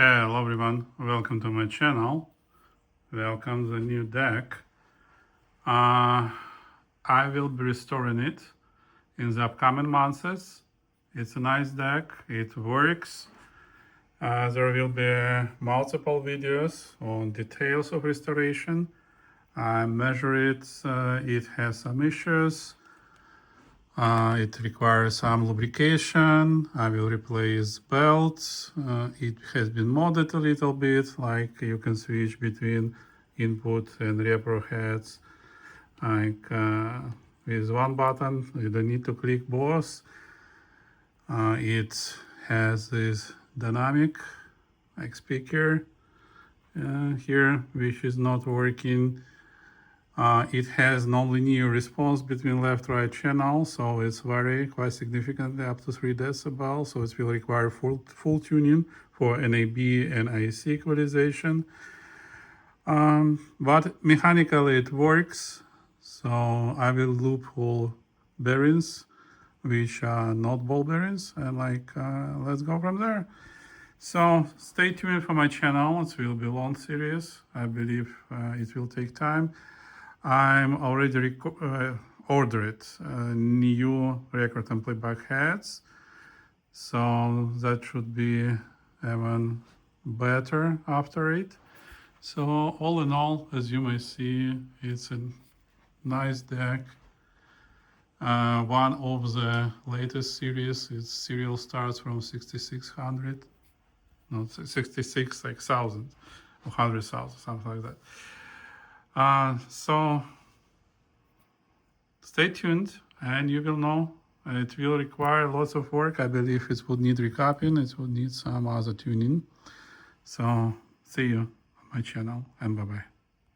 Hello everyone, welcome to my channel. Welcome the new deck. I will be restoring it in the upcoming months. It's a nice deck, it works. There will be multiple videos on details of restoration. I measure it, it has some issues. It requires some lubrication. I will replace belts. It has been modded a little bit, like you can switch between input and repro heads. Like with one button, you don't need to click both. It has this dynamic like speaker here, which is not working. It has non-linear response between left-right channel, so it's vary quite significantly up to 3 decibels. So it will require full tuning for NAB and IC equalization. But mechanically it works. So I will loop all bearings, which are not ball bearings, and let's go from there. So stay tuned for my channel. It will be a long series. I believe it will take time. I'm already ordered new record and playback heads, so that should be even better after it. So all in all, as you may see, it's a nice deck. One of the latest series. Its serial starts from 6600, not 66 like thousand or 100,000, something like that. So stay tuned and you will know. It will require lots of work. I believe it would need recapping, it would need some other tuning. So see you on my channel and bye bye.